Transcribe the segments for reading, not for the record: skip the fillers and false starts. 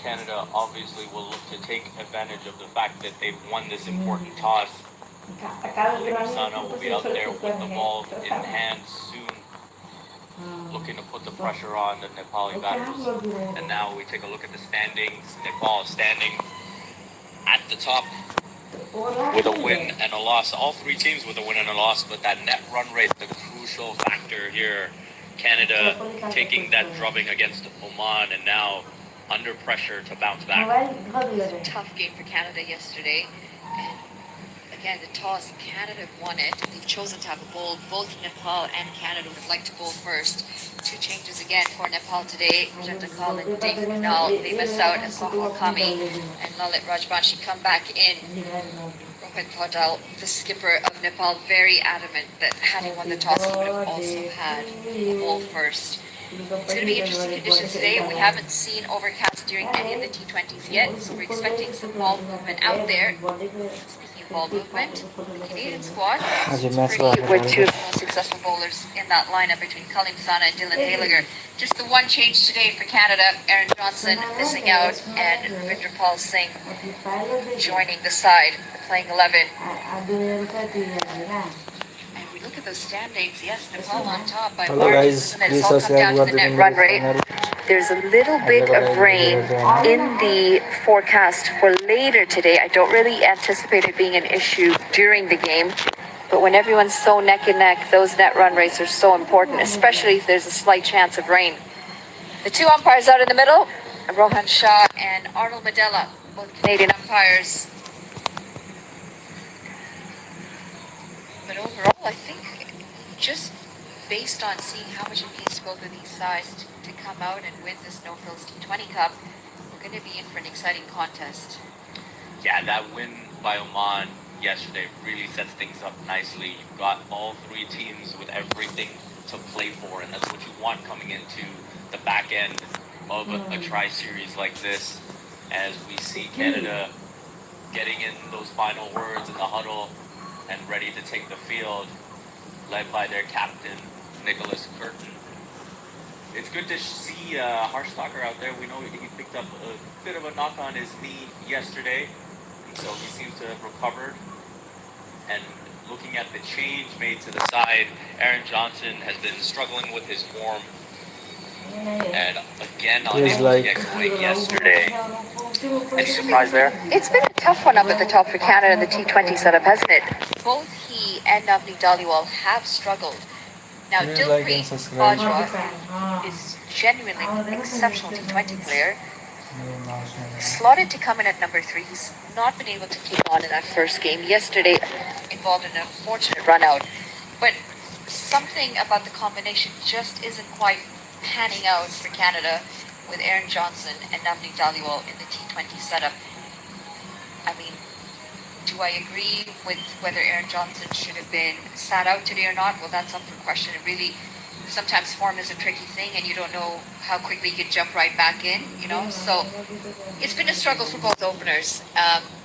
Canada obviously will look to take advantage of the fact that they've won this important toss. Sana will be out there with the ball in hand soon, looking to put the pressure on the Nepali batters. And now we take a look at the standings. Nepal standing at the top with a win and a loss. All three teams with a win and a loss, but that net run rate, the crucial factor here. Canada taking that drubbing against Oman and now under pressure to bounce back. It was a tough game for Canada yesterday. And again, the toss, Canada won it. They've chosen to have a bowl. Both Nepal and Canada would like to bowl first. Two changes again for Nepal today. Jantakal and Dave Kunal, they miss out, and Sohal Kami and Lalit Rajbanshi come back in. Rohit Paudal, the skipper of Nepal, very adamant that had he won the toss, he would have also had a bowl first. It's going to be interesting conditions today. We haven't seen overcast during any of the T20s yet, so we're expecting some ball movement out there. Speaking of ball movement, the Canadian squad is pretty with two of the most successful bowlers in that lineup between Kalim Sana and Dylan Haliger. Just the one change today for Canada, Aaron Johnson missing out and Ravinder Pal Singh joining the side, playing 11. Look at those standings. Yes, Nepal on top by margins, and it's all come down to the net run rate. There's a little bit of rain in the forecast for later today. I don't really anticipate it being an issue during the game, but when everyone's so neck and neck, those net run rates are so important, especially if there's a slight chance of rain. The two umpires out in the middle, Rohan Shah and Arnold Medella, both Canadian umpires. But overall, I think just based on seeing how much it means to both of these sides to come out and win this No Frills T20 Cup, we're going to be in for an exciting contest. Yeah, that win by Oman yesterday really sets things up nicely. You've got all three teams with everything to play for, and that's what you want coming into the back end of a tri-series like this, as we see Canada getting in those final words in the huddle and ready to take the field, led by their captain, Nicholas Curtin. It's good to see Harsh Thakur out there. We know he picked up a bit of a knock on his knee yesterday, and so he seems to have recovered. And looking at the change made to the side, Aaron Johnson has been struggling with his form, and again unable to get going yesterday. Any surprise there? It's been a tough one up at the top for Canada in the T20 setup, hasn't it? Both he and Navneet Dhaliwal have struggled. Now, Dilpreet Bajwa is genuinely an exceptional T20 player. Slotted to come in at number 3. He's not been able to keep on in that first game. Yesterday involved an unfortunate run out. But something about the combination just isn't quite panning out for Canada with Aaron Johnson and Navneet Dhaliwal in the T20 setup. I mean, do I agree with whether Aaron Johnson should have been sat out today or not? Well, that's up for question. It really, sometimes form is a tricky thing and you don't know how quickly you can jump right back in, you know? So it's been a struggle for both openers.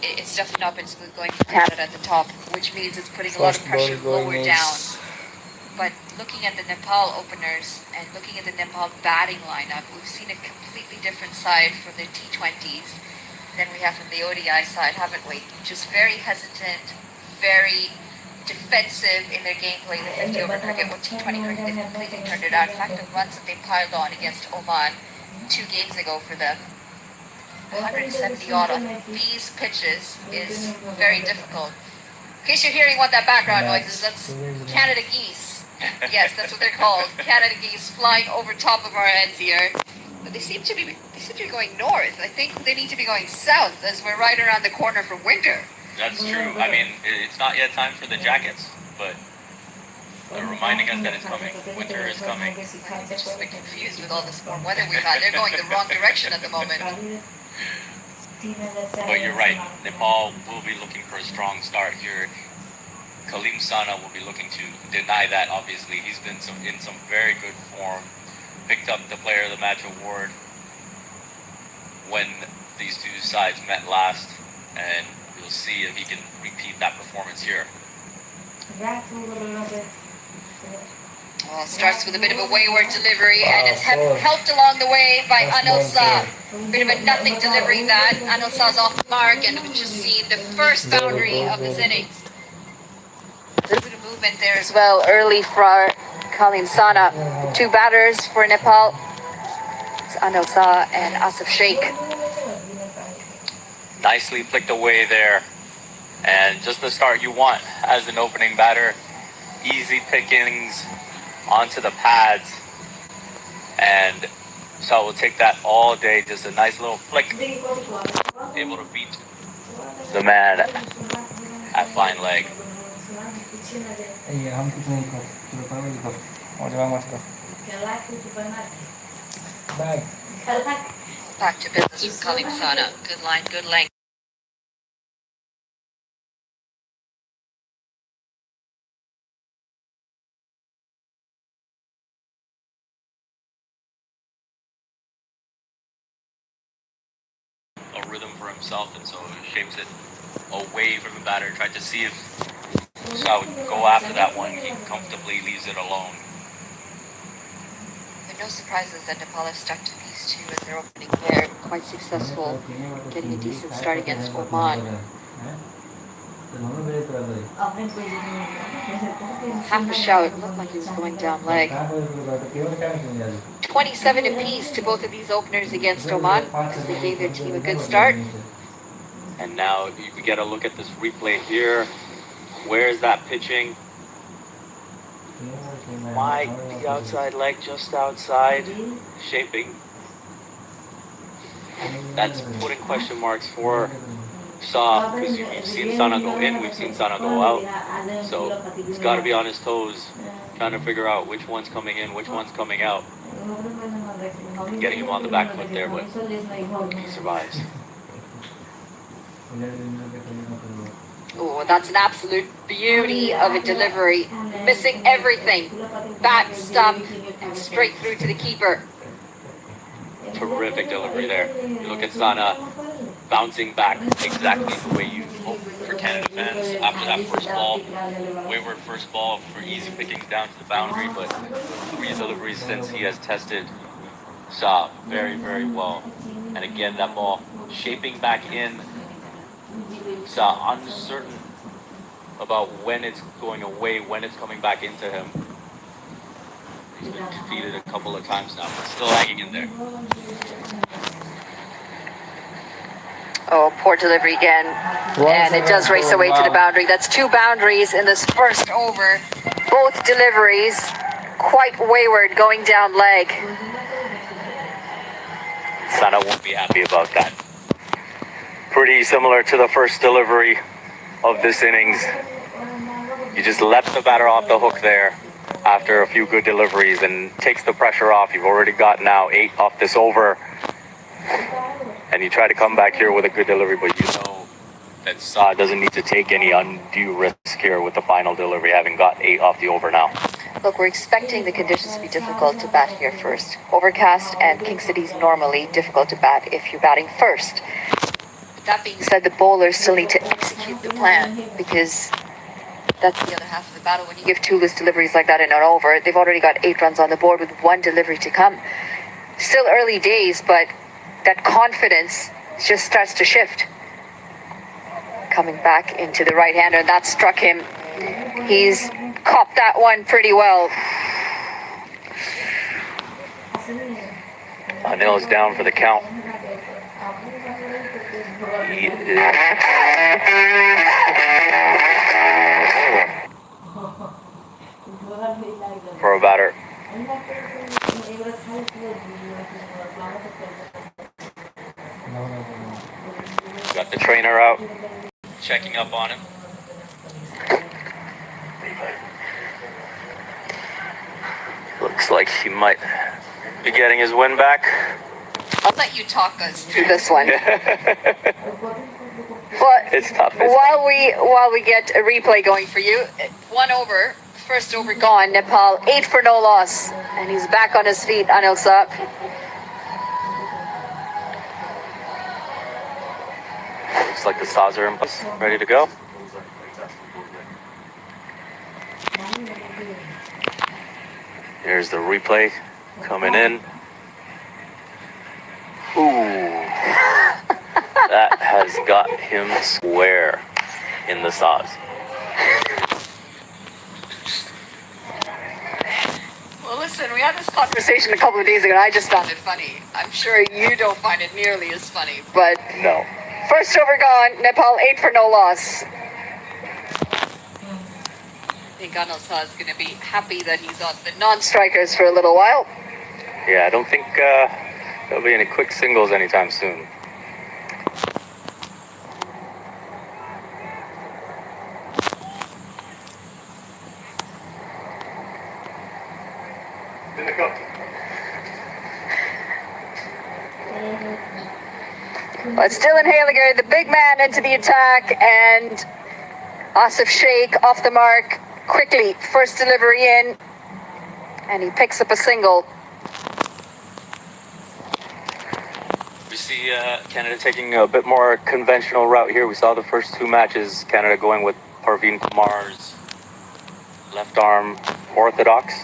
It's definitely not been smooth going for Canada at the top, which means it's putting a lot of pressure lower down. But looking at the Nepal openers and looking at the Nepal batting lineup, we've seen a completely different side from the T20s than we have from the ODI side, haven't we? Just very hesitant, very defensive in their gameplay in the 50 over cricket. Well, T20 cricket, they've completely turned it out. In fact, the runs that they piled on against Oman 2 games ago for them, 170 odd on these pitches is very difficult. In case you're hearing what that background noise is, that's Canada geese. Yes, that's what they're called. Canada geese flying over top of our heads here. But they seem to be going north. I think they need to be going south as we're right around the corner from winter. That's true. I mean, it's not yet time for the jackets, but they're reminding us that it's coming. Winter is coming. I'm just a bit confused with all this warm weather we've had. They're going the wrong direction at the moment. But you're right. Nepal will be looking for a strong start here. Kalim Sana will be looking to deny that, obviously. He's been in some very good form. Picked up the Player of the Match award when these two sides met last, and we'll see if he can repeat that performance here. Well, starts with a bit of a wayward delivery, and it's helped along the way by Anil Shah. Bit of a nothing delivery that. Anil Shah's off the mark, and we've just seen the first boundary of this innings. A little bit of movement there as well, early for Kalim Sana. Two batters for Nepal. It's Anil Shah and Asif Sheikh. Nicely flicked away there. And just the start you want as an opening batter. Easy pickings onto the pads. And so we'll take that all day. Just a nice little flick. Able to beat the man at fine leg. Back to business with Kalim Sana. Good line, good length. A rhythm for himself, and so he shapes it away from the batter. Tried to see if Shah would go after that one. He comfortably leaves it alone. There are no surprises that Nepal have stuck to these two as their opening pair. Quite successful, getting a decent start against Oman. Half a shout, it looked like he was going down leg. 27 apiece to both of these openers against Oman as they gave their team a good start. And now you can get a look at this replay here. Where's that pitching? Might be outside leg, just outside, shaping. That's putting question marks for Shah, because we've seen Sana go in, we've seen Sana go out. So he's got to be on his toes, trying to figure out which one's coming in, which one's coming out. Getting him on the back foot there, but he survives. Oh, that's an absolute beauty of a delivery. Missing everything. Bat, stump, and straight through to the keeper. Terrific delivery there. You look at Sana bouncing back exactly the way you hope for Canada fans after that first ball. Wayward first ball for easy pickings down to the boundary, but 3 deliveries since he has tested Shah very, very well. And again, that ball shaping back in. Shah uncertain about when it's going away, when it's coming back into him. He's been defeated a couple of times now, but still hanging in there. Oh, poor delivery again. And it does race away to the boundary. That's 2 boundaries in this first over. Both deliveries quite wayward, going down leg. Sana won't be happy about that. Pretty similar to the first delivery of this innings. You just let the batter off the hook there after a few good deliveries and takes the pressure off. You've already got now 8 off this over. And you try to come back here with a good delivery, but you know that Shah doesn't need to take any undue risk here with the final delivery, having got 8 off the over now. Look, we're expecting the conditions to be difficult to bat here first. Overcast and King City's normally difficult to bat if you're batting first. But that being said, the bowlers still need to execute the plan, because that's the other half of the battle. When you give 2 loose deliveries like that in an over, they've already got 8 runs on the board with 1 delivery to come. Still early days, but that confidence just starts to shift. Coming back into the right-hander, that struck him. He's copped that one pretty well. Anil's down for the count. He is... for a batter. Got the trainer out, checking up on him. Looks like he might be getting his win back. I'll let you talk us through this one. But it's tough. While we get a replay going for you, 1 over, first over gone. Nepal 8 for no loss, and he's back on his feet. Anil Shah. Looks like the saws are in place, ready to go. Here's the replay coming in. Ooh. That has got him square in the saws. Well, listen, we had this conversation a couple of days ago, and I just found it funny. I'm sure you don't find it nearly as funny, but... No. First over gone, Nepal 8 for no loss. I think Anil Shah is going to be happy that he's on the non-strikers for a little while. Yeah, I don't think there'll be any quick singles anytime soon. But Dylan Haliger, the big man, into the attack, and Asif Sheikh off the mark quickly. First delivery in, and he picks up a single. We see Canada taking a bit more conventional route here. We saw the first two matches, Canada going with Parveen Kumar's left arm orthodox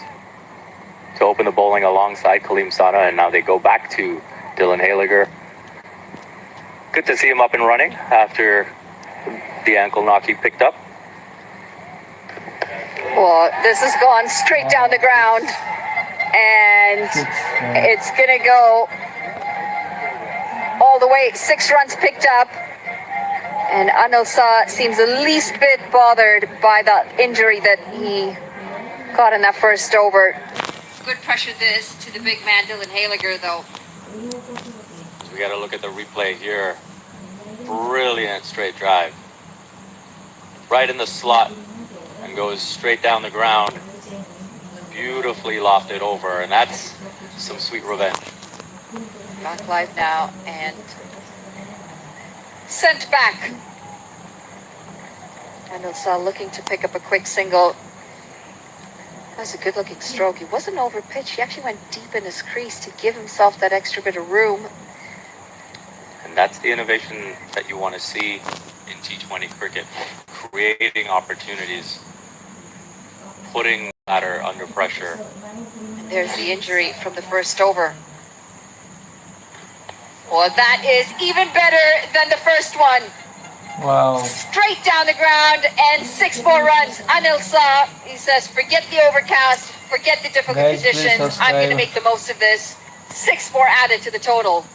to open the bowling alongside Kaleem Sana, and now they go back to Dylan Haliger. Good to see him up and running after the ankle knock he picked up. Well, this has gone straight down the ground, and it's going to go all the way. 6 runs picked up, and Anil Shah seems the least bit bothered by the injury that he got in that first over. Good pressure this to the big man, Dylan Haliger, though. We got to look at the replay here. Brilliant straight drive. Right in the slot and goes straight down the ground. Beautifully lofted over, and that's some sweet revenge. Back live now and sent back. Anil Shah looking to pick up a quick single. That was a good looking stroke. He wasn't over pitch. He actually went deep in his crease to give himself that extra bit of room. And that's the innovation that you want to see in T20 cricket. Creating opportunities, putting the batter under pressure. And there's the injury from the first over. Well, that is even better than the first one. Wow. Straight down the ground and 6 more runs. Anil Shah, he says, forget the overcast, forget the difficult conditions. I'm going to make the most of this. 6 more added to the total.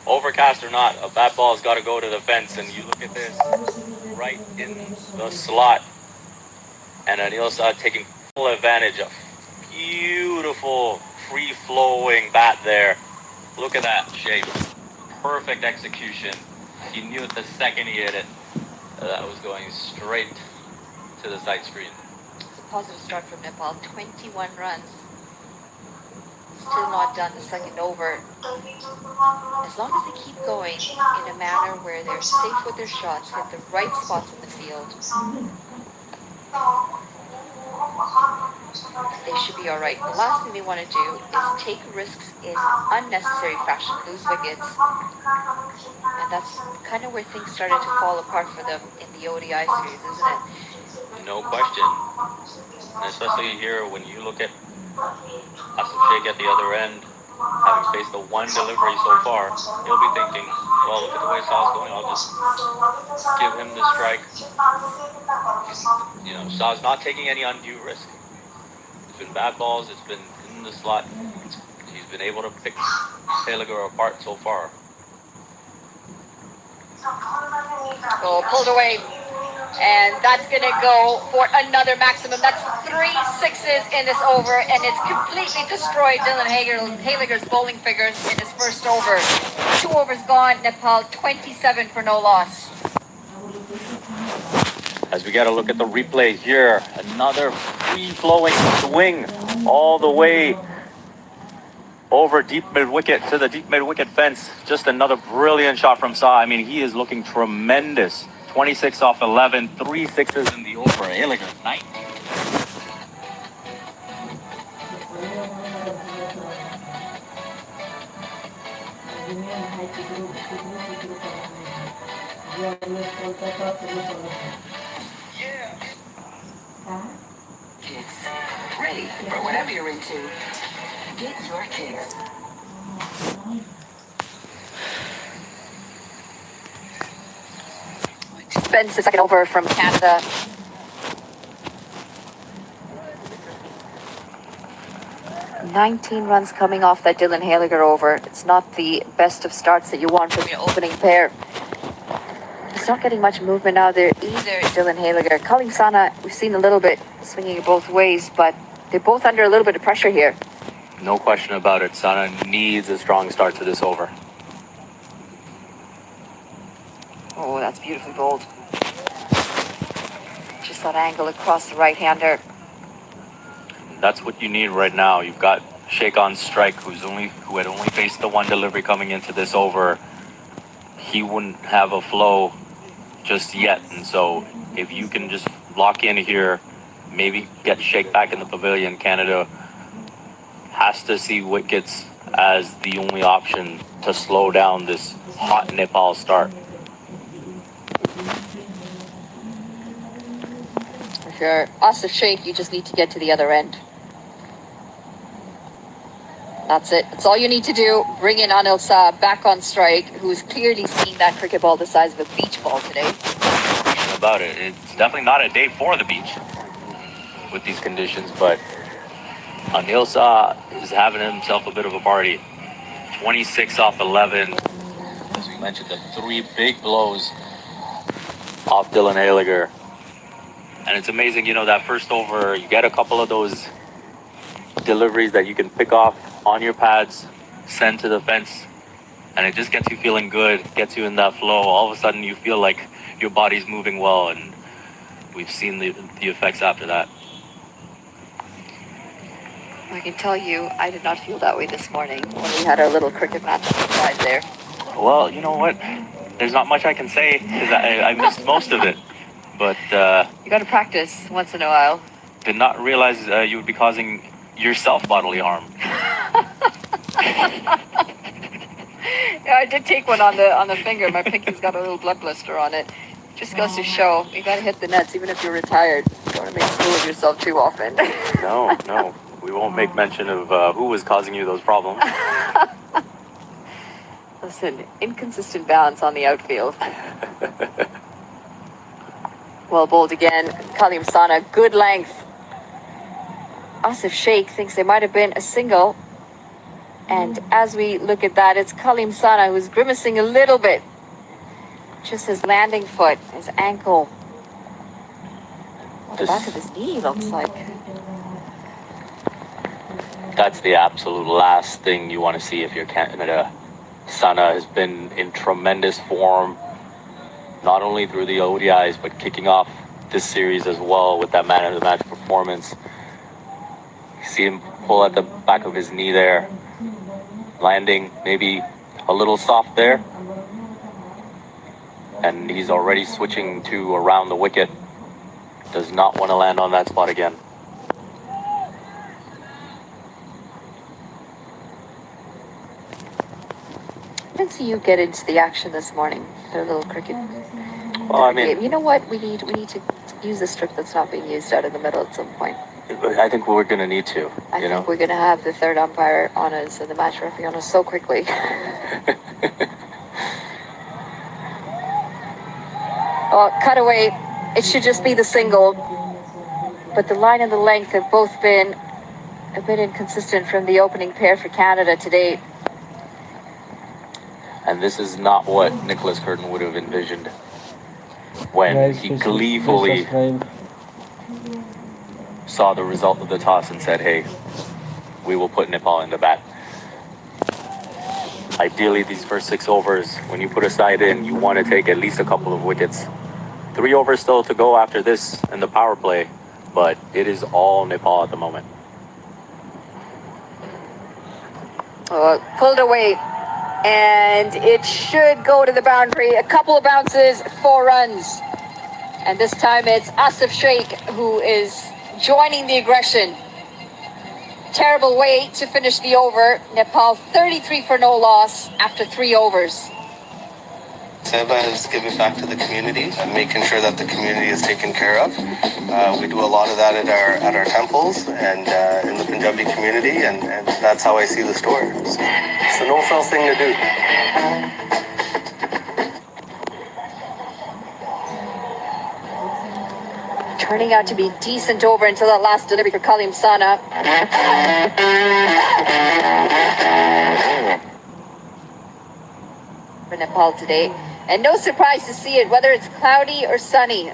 Overcast or not, a bat ball's got to go to the fence, and you look at this, right in the slot, and Anil Shah taking full advantage of beautiful, free-flowing bat there. Look at that shape. Perfect execution. He knew it the second he hit it. That was going straight to the side screen. It's a positive start from Nepal. 21 runs. Still not done the second over. As long as they keep going in a manner where they're safe with their shots, hit the right spots in the field, they should be all right. The last thing they want to do is take risks in unnecessary fashion, lose wickets. And that's kind of where things started to fall apart for them in the ODI series, isn't it? No question. And especially here when you look at Asif Sheikh at the other end, having faced the one delivery so far, he'll be thinking, well, look at the way Shah's going, I'll just give him the strike. You know, Shah's not taking any undue risk. It's been bad balls, it's been in the slot. He's been able to pick Haliger apart so far. So pulled away. And that's going to go for another maximum. That's 3 sixes in this over, and it's completely destroyed Dylan Haliger's bowling figures in his first over. 2 overs gone, Nepal 27 for no loss. As we got to look at the replay here, another free-flowing swing all the way over deep mid-wicket to the deep mid-wicket fence. Just another brilliant shot from Shah. I mean, he is looking tremendous. 26 off 11, 3 sixes in the over. Haliger, 19. It's ready for whatever you're into. Get your kicks. Spence the second over from Canada. "19 runs coming off that Dylan Haliger over. It's not the best of starts that you want from your opening pair. It's not getting much movement out there either, Dylan Haliger. Colin Sana, we've seen a little bit swinging it both ways, but they're both under a little bit of pressure here. No question about it. Sana needs a strong start to this over. Oh, that's beautifully bowled. Just that angle across the right-hander. That's what you need right now. You've got Sheikh on strike, who had only faced the one delivery coming into this over. He wouldn't have a flow just yet, and so if you can just lock in here, maybe get Sheikh back in the pavilion, Canada has to see wickets as the only option to slow down this hot Nepal start. For sure. Asif Sheikh, you just need to get to the other end. That's it. That's all you need to do. Bring in Anil Shah back on strike, who's clearly seen that cricket ball the size of a beach ball today. No question about it. It's definitely not a day for the beach with these conditions, but Anil Shah is having himself a bit of a party. 26 off 11. As we mentioned, the 3 big blows off Dylan Haliger. And it's amazing, that first over, you get a couple of those deliveries that you can pick off on your pads, send to the fence, and it just gets you feeling good, gets you in that flow. All of a sudden you feel like your body's moving well, and we've seen the effects after that. I can tell you, I did not feel that way this morning when we had our little cricket match on the side there. Well, you know what? There's not much I can say, because I missed most of it. But you got to practice once in a while. Did not realize you would be causing yourself bodily harm. Yeah, I did take one on the finger. My pinky's got a little blood blister on it. Just goes to show you got to hit the nets even if you're retired. You don't want to make a fool of yourself too often. No, we won't make mention of who was causing you those problems. Listen, inconsistent balance on the outfield. Well bowled again. Kalim Sana, good length. Asif Sheikh thinks there might have been a single. And as we look at that, it's Kalim Sana who's grimacing a little bit. Just his landing foot, his ankle. The back of his knee looks like. That's the absolute last thing you want to see if you're Canada. Sana has been in tremendous form, not only through the ODIs, but kicking off this series as well with that man of the match performance. You see him pull at the back of his knee there, landing maybe a little soft there. And he's already switching to around the wicket. Does not want to land on that spot again. I didn't see you get into the action this morning. The little cricket. Well, I mean, you know what? We need to use a strip that's not being used out in the middle at some point. I think we're going to need to. I think we're going to have the third umpire on us and the match referee on us so quickly. Oh, cut away. It should just be the single. But the line and the length have both been a bit inconsistent from the opening pair for Canada today. And this is not what Nicholas Curtin would have envisioned when he gleefully saw the result of the toss and said, hey, we will put Nepal in the bat. Ideally, these first 6 overs, when you put a side in, you want to take at least a couple of wickets. 3 overs still to go after this in the power play, but it is all Nepal at the moment. Pulled away, and it should go to the boundary. A couple of bounces, 4 runs. And this time it's Asif Sheikh who is joining the aggression. Terrible way to finish the over. Nepal 33 for no loss after 3 overs. Seba is giving back to the community and making sure that the community is taken care of. We do a lot of that at our temples and in the Punjabi community, and that's how I see the store. It's a no-frills thing to do. Turning out to be decent over until that last delivery for Kalim Sana. For Nepal today. And no surprise to see it, whether it's cloudy or sunny.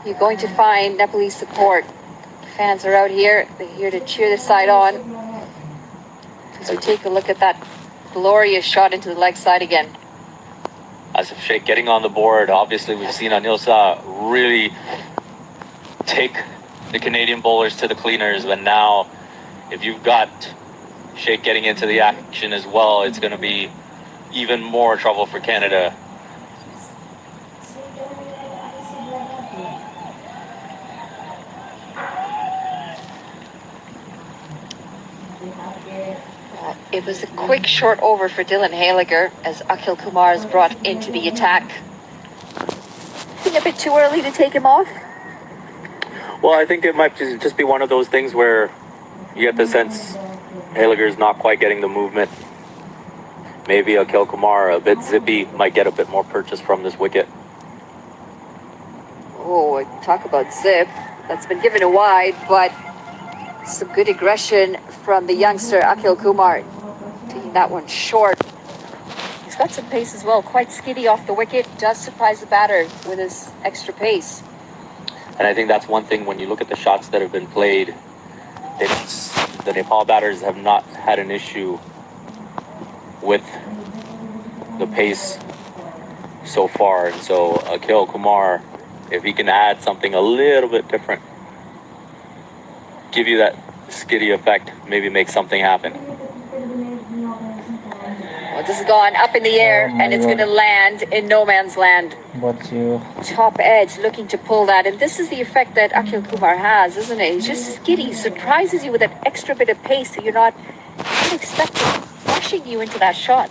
You're going to find Nepalese support. Fans are out here. They're here to cheer the side on. As we take a look at that glorious shot into the leg side again. Asif Sheikh getting on the board. Obviously, we've seen Anilsa really take the Canadian bowlers to the cleaners. But now, if you've got Sheikh getting into the action as well, it's going to be even more trouble for Canada. It was a quick short over for Dylan Haliger as Akhil Kumar is brought into the attack. Think a bit too early to take him off? Well, I think it might just be one of those things where you get the sense Haliger's not quite getting the movement. Maybe Akhil Kumar, a bit zippy, might get a bit more purchase from this wicket. Oh, talk about zip. That's been given a wide, but some good aggression from the youngster Akhil Kumar. Taking that one short. He's got some pace as well. Quite skiddy off the wicket. Does surprise the batter with his extra pace. And I think that's one thing when you look at the shots that have been played. The Nepal batters have not had an issue with the pace so far. And so Akhil Kumar, if he can add something a little bit different, give you that skiddy effect, maybe make something happen. Well, this has gone up in the air, and it's going to land in no man's land. Top edge, looking to pull that. And this is the effect that Akhil Kumar has, isn't it? He's just skiddy, surprises you with that extra bit of pace that you're not expecting, rushing you into that shot.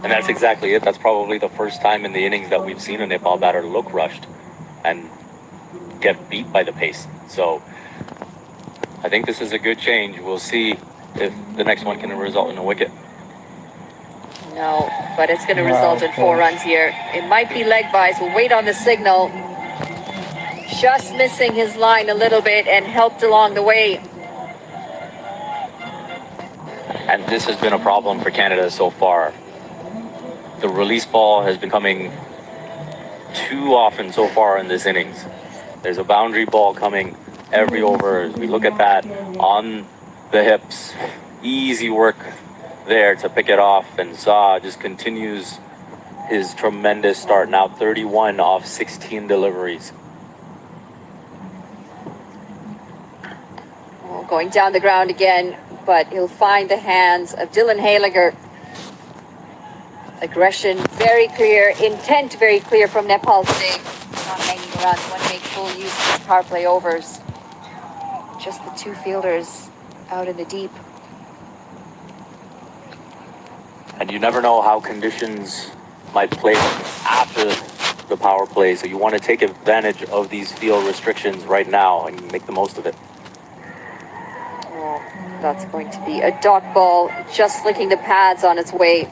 And that's exactly it. That's probably the first time in the innings that we've seen a Nepal batter look rushed and get beat by the pace. So I think this is a good change. We'll see if the next one can result in a wicket. No, but it's going to result in 4 runs here. It might be leg byes. We'll wait on the signal. Just missing his line a little bit and helped along the way. And this has been a problem for Canada so far. The release ball has been coming too often so far in this innings. There's a boundary ball coming every over. We look at that on the hips. Easy work there to pick it off, and Shah just continues his tremendous start. Now 31 off 16 deliveries. Oh, going down the ground again, but he'll find the hands of Dylan Haliger. Aggression very clear, intent very clear from Nepal today. Not hanging around, want to make full use of his power play overs. Just the 2 fielders out in the deep. And you never know how conditions might play after the power play, so you want to take advantage of these field restrictions right now and make the most of it. Oh, that's going to be a dot ball, just licking the pads on its way.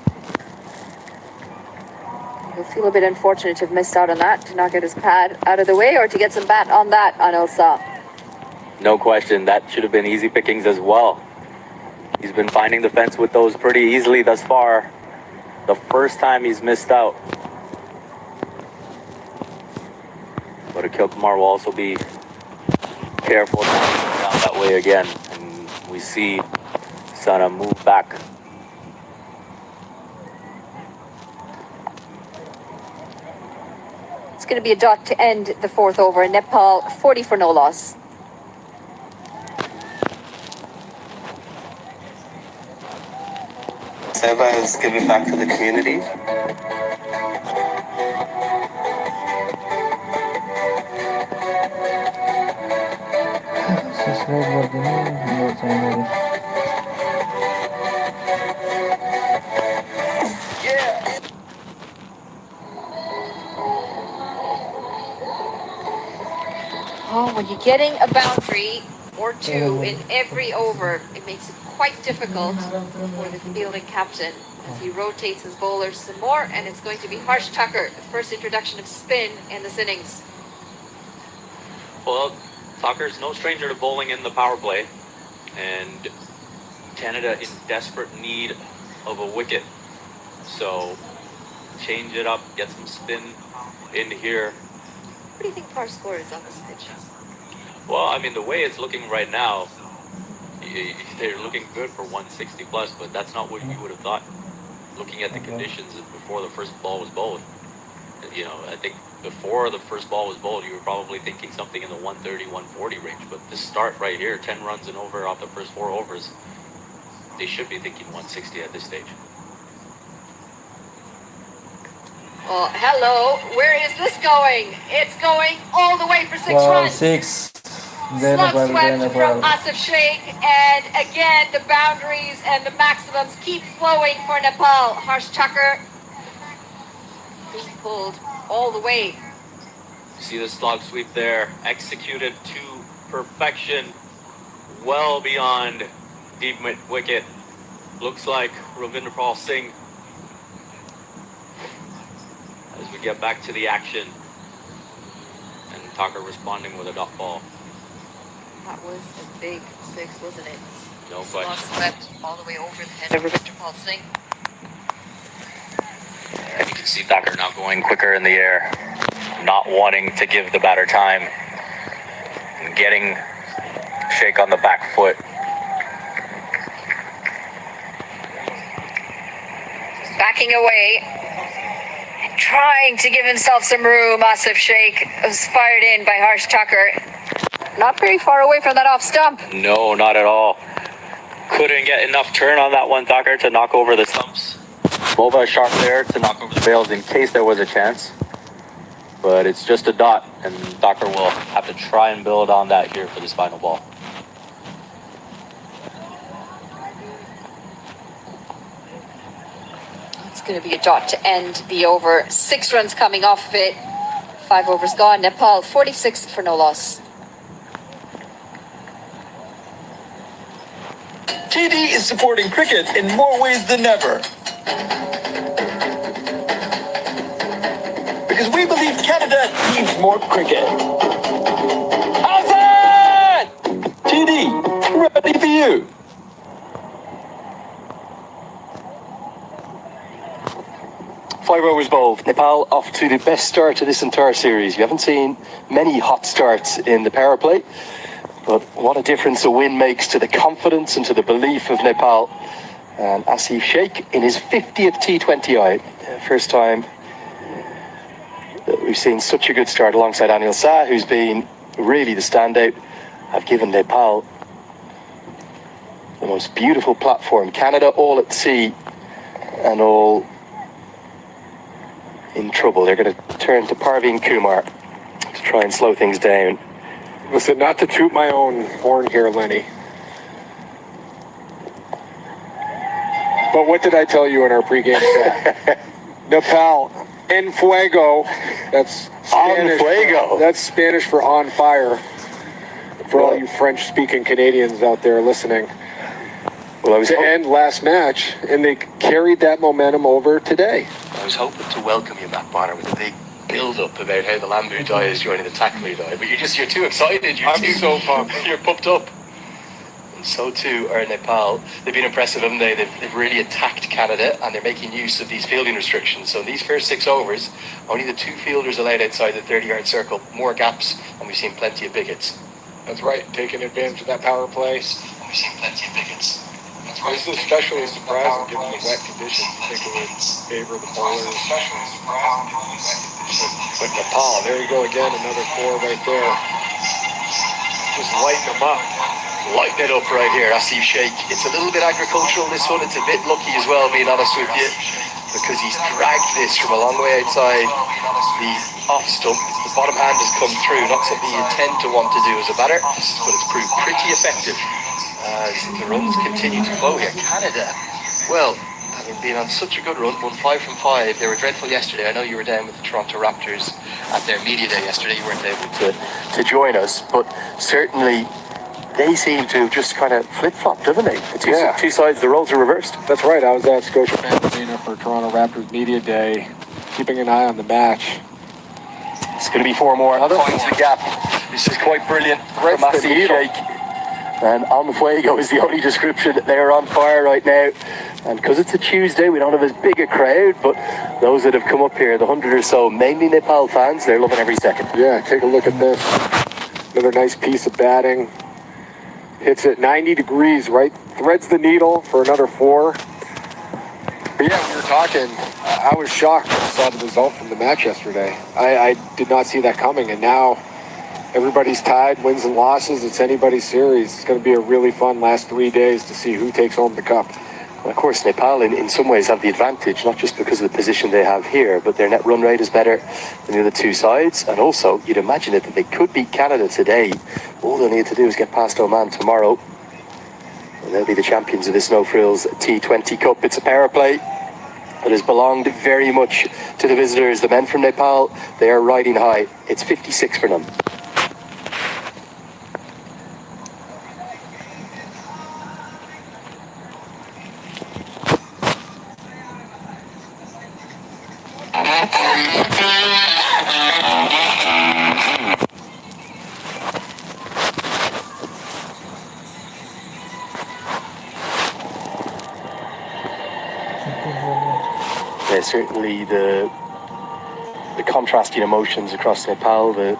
He'll feel a bit unfortunate to have missed out on that, to not get his pad out of the way, or to get some bat on that on Ilsa. No question, that should have been easy pickings as well. He's been finding the fence with those pretty easily thus far. The first time he's missed out. But Akhil Kumar will also be careful not to go down that way again. And we see Sana move back. It's going to be a dot to end the 4th over. Nepal 40 for no loss. Seba is giving back to the community. when you're getting a boundary or two in every over, it makes it quite difficult for the fielding captain as he rotates his bowlers some more, and it's going to be Harsh Tucker, the first introduction of spin in this innings. Well, Tucker's no stranger to bowling in the power play, and Canada in desperate need of a wicket. So change it up, get some spin in here. What do you think par score is on this pitch? Well, I mean, the way it's looking right now, they're looking good for 160 plus, but that's not what you would have thought looking at the conditions before the first ball was bowled. You know, I think before the first ball was bowled, you were probably thinking something in the 130, 140 range. But this start right here, 10 runs and over off the first 4 overs, they should be thinking 160 at this stage. Well, hello. Where is this going? It's going all the way for 6 runs. 6. Slug swept from Asif Sheikh, and again the boundaries and the maximums keep flowing for Nepal. Harsh Tucker being pulled all the way. See the slog sweep there, executed to perfection, well beyond deep wicket. Looks like Ravinderpal Singh as we get back to the action, and Tucker responding with a dot ball. That was a big 6, wasn't it? No Slog question. swept all the way over the head of Ravinderpal Singh. And you can see Tucker now going quicker in the air, not wanting to give the batter time, and getting Sheikh on the back foot. Backing away, and trying to give himself some room. Asif Sheikh was fired in by Harsh Tucker. Not very far away from that off stump. No, not at all. Couldn't get enough turn on that one, Tucker, to knock over the stumps. Bova sharp there to knock over the bails in case there was a chance. But it's just a dot, and Tucker will have to try and build on that here for this final ball. It's going to be a dot to end the over. 6 runs coming off of it. 5 overs gone. Nepal 46 for no loss. TD is supporting cricket in more ways than ever. Because we believe Canada needs more cricket. How's that? TD, ready for you. Five overs bowled. Nepal off to the best start to this entire series. You haven't seen many hot starts in the power play, but what a difference a win makes to the confidence and to the belief of Nepal. And Asif Sheikh in his 50th T20I. First time that we've seen such a good start alongside Anil Shah, who's been really the standout, have given Nepal the most beautiful platform. Canada all at sea and all in trouble. They're going to turn to Parveen Kumar to try and slow things down. Listen, not to toot my own horn here, Lenny, but what did I tell you in our pregame chat? Nepal, en fuego. That's Spanish. On fuego. That's Spanish for on fire. For all you French-speaking Canadians out there listening. Well, I was to end last match, and they carried that momentum over today. I was hoping to welcome you, Matt Bonner, with a big build-up about how the Lambu die is joining the Tackler die, but you're too excited. I'm so pumped. You're pumped up. And so too are Nepal. They've been impressive, haven't they? They've really attacked Canada, and they're making use of these fielding restrictions. So in these first 6 overs, only the 2 fielders allowed outside the 30-yard circle. More gaps, and we've seen plenty of bigots. That's right, taking advantage of that power play. And we've seen plenty of bigots. This is especially surprising given the wet conditions. I think it would favor the bowlers. But Nepal, there you go again, another 4 right there. Just lighten them up. Lighten it up right here, Asif Sheikh. It's a little bit agricultural, this one. It's a bit lucky as well, being honest with you, because he's dragged this from a long way outside the off stump. The bottom hand has come through, not something you tend to want to do as a batter, but it's proved pretty effective as the runs continue to flow here. Canada, well, in being on such a good run, won 5 from 5. They were dreadful yesterday. I know you were down with the Toronto Raptors at their media day yesterday. You weren't able to join us, but certainly they seem to just kind of flip-flopped, haven't they? The two sides, the roles are reversed. That's right. I was at Scotiabank Arena for Toronto Raptors Media Day, keeping an eye on the match. It's going to be 4 more. Finds the gap. This is quite brilliant. A massive shake. And on fuego is the only description. They're on fire right now. And because it's a Tuesday, we don't have as big a crowd, but those that have come up here, the 100 or so, mainly Nepal fans, they're loving every second. Yeah, take a look at this. Another nice piece of batting. Hits it 90 degrees, right? Threads the needle for another 4. But yeah, we were talking. I was shocked when I saw the result from the match yesterday. I did not see that coming, and now everybody's tied, wins and losses. It's anybody's series. It's going to be a really fun last 3 days to see who takes home the cup. Well, of course, Nepal in some ways have the advantage, not just because of the position they have here, but their net run rate is better than the other two sides. And also, you'd imagine it that they could beat Canada today. All they'll need to do is get past Oman tomorrow, and they'll be the champions of this No Frills T20 Cup. It's a power play that has belonged very much to the visitors. The men from Nepal, they are riding high. It's 56 for none. Yeah, certainly the contrasting emotions across Nepal, the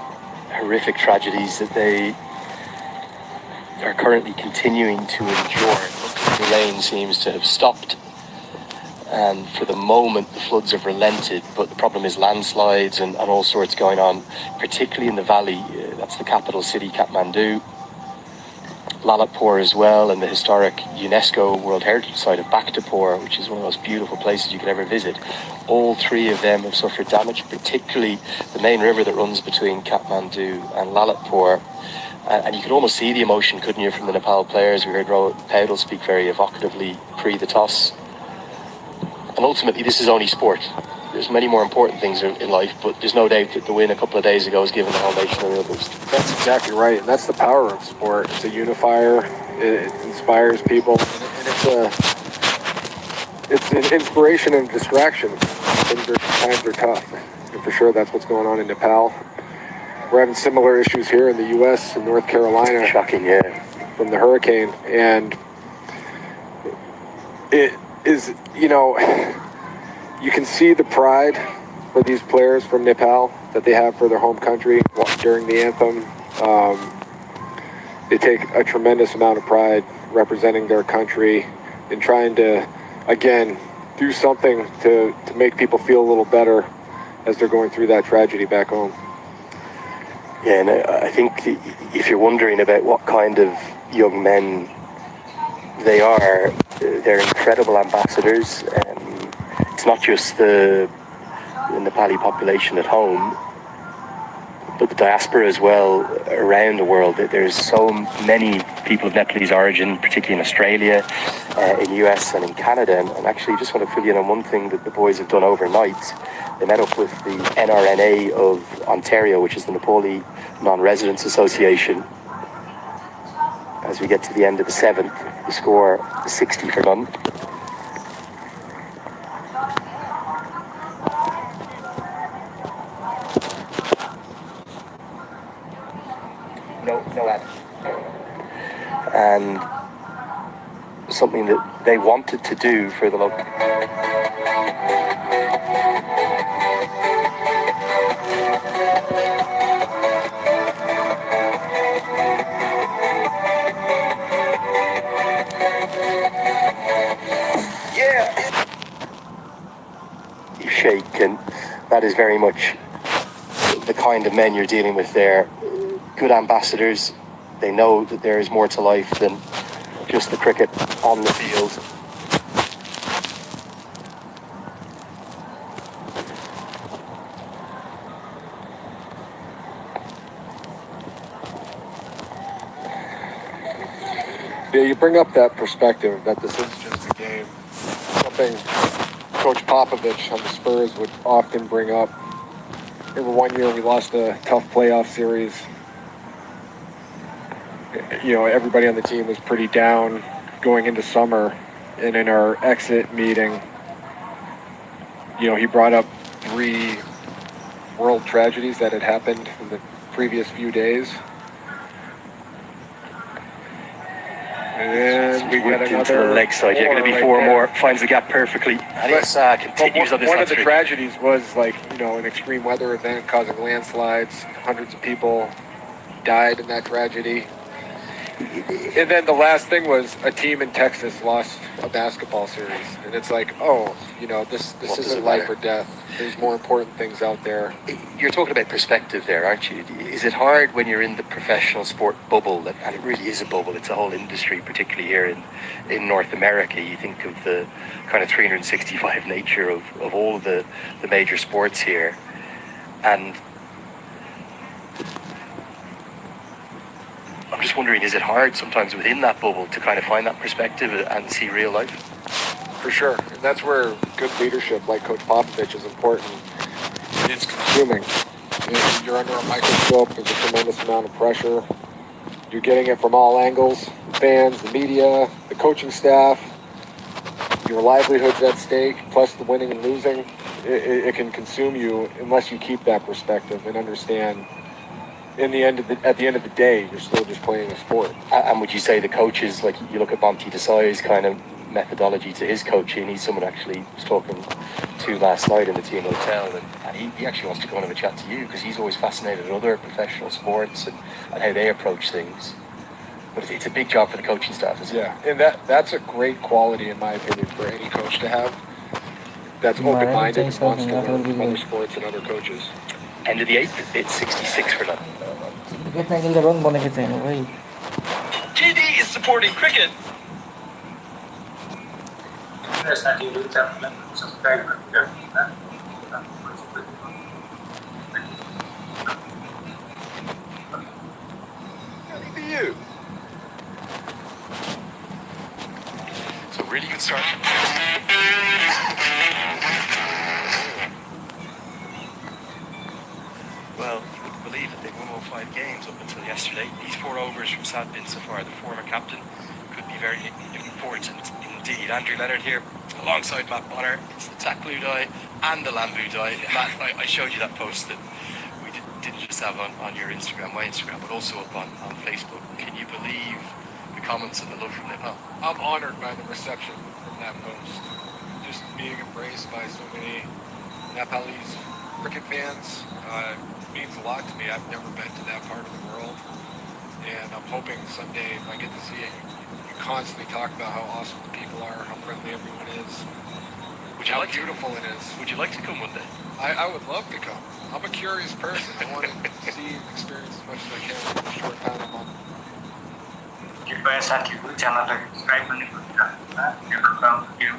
horrific tragedies that they are currently continuing to endure. The rain seems to have stopped, and for the moment the floods have relented, but the problem is landslides and all sorts going on, particularly in the valley. That's the capital city, Kathmandu. Lalitpur as well, and the historic UNESCO World Heritage Site of Bhaktapur, which is one of the most beautiful places you could ever visit. All 3 of them have suffered damage, particularly the main river that runs between Kathmandu and Lalitpur. And you could almost see the emotion, couldn't you, from the Nepal players. We heard Rohit Paudel speak very evocatively pre the toss. And ultimately, this is only sport. There's many more important things in life, but there's no doubt that the win a couple of days ago has given the whole nation a real boost. That's exactly right, and that's the power of sport. It's a unifier. It inspires people, and it's an inspiration and distraction. Times are tough, and for sure that's what's going on in Nepal. We're having similar issues here in the U.S. and North Carolina. Shocking, yeah. From the hurricane, and it is, you can see the pride for these players from Nepal that they have for their home country during the anthem. They take a tremendous amount of pride representing their country and trying to, again, do something to make people feel a little better as they're going through that tragedy back home. Yeah, and I think if you're wondering about what kind of young men they are, they're incredible ambassadors. It's not just the Nepali population at home, but the diaspora as well around the world. There's so many people of Nepalese origin, particularly in Australia, in the US and in Canada. And actually, just want to fill you in on one thing that the boys have done overnight. They met up with the NRNA of Ontario, which is the Nepali Non-Residents Association. As we get to the end of the 7th, the score is 60 for none. No ad. And something that they wanted to do for the local. You shake, and that is very much the kind of men you're dealing with there. Good ambassadors. They know that there is more to life than just the cricket on the field. Yeah, you bring up that perspective that this is just a game. Some something Coach Popovich on the Spurs would often bring up. Remember one year we lost a tough playoff series. You know, everybody on the team was pretty down going into summer. And in our exit meeting, you know, he brought up 3 world tragedies that had happened in the previous few days. And we got into another the leg side. You're going to be 4 more. Finds the gap perfectly. And it's continues on this one of the streak. tragedies was like, you know, an extreme weather event causing landslides. Hundreds of people died in that tragedy. And then the last thing was a team in Texas lost a basketball series. And it's like, oh, you know, this isn't life or death. There's more important things out there. You're talking about perspective there, aren't you? Is it hard when you're in the professional sport bubble, and it really is a bubble, it's a whole industry, particularly here in North America. You think of the kind of 365 nature of all the major sports here. And I'm just wondering, is it hard sometimes within that bubble to kind of find that perspective and see real life? For sure. And that's where good leadership like Coach Popovich is important. It's consuming. You're under a microscope. There's a tremendous amount of pressure. You're getting it from all angles. Fans, the media, the coaching staff. Your livelihood's at stake, plus the winning and losing. It can consume you unless you keep that perspective and understand at the end of the day, you're still just playing a sport. And would you say the coaches, like you look at Monty Desai's kind of methodology to his coaching, he's someone actually was talking to last night in the team hotel, and he actually wants to go and have a chat to you because he's always fascinated with other professional sports and how they approach things. But it's a big job for the coaching staff, isn't it? Yeah, and that's a great quality, in my opinion, for any coach to have. That's open-minded and wants to learn from other sports and other coaches. End of the 8th, it's 66 for them. TD is supporting cricket. Look at you. It's a really good start. Well, you wouldn't believe it. They've won all 5 games up until yesterday. These 4 overs from Sad Bin Safar, the former captain, could be very important indeed. Andrew Leonard here, alongside Matt Bonner. It's the Tack Blue Dye and the Lambu Dye. Matt, I showed you that post that we didn't just have on your Instagram, my Instagram, but also up on Facebook. Can you believe the comments and the love from Nepal? I'm honored by the reception from that post. Just being embraced by so many Nepalese cricket fans means a lot to me. I've never been to that part of the world, and I'm hoping someday if I get to see it, you constantly talk about how awesome the people are, how friendly everyone is, how beautiful it is. Would you like to come one day? I would love to come. I'm a curious person. I want to see and experience as much as I can in a short time I'm on. कृपया साथीहरू च्यानललाई subscribe गर्ने भनिरहनुहोला मेरो काम थियो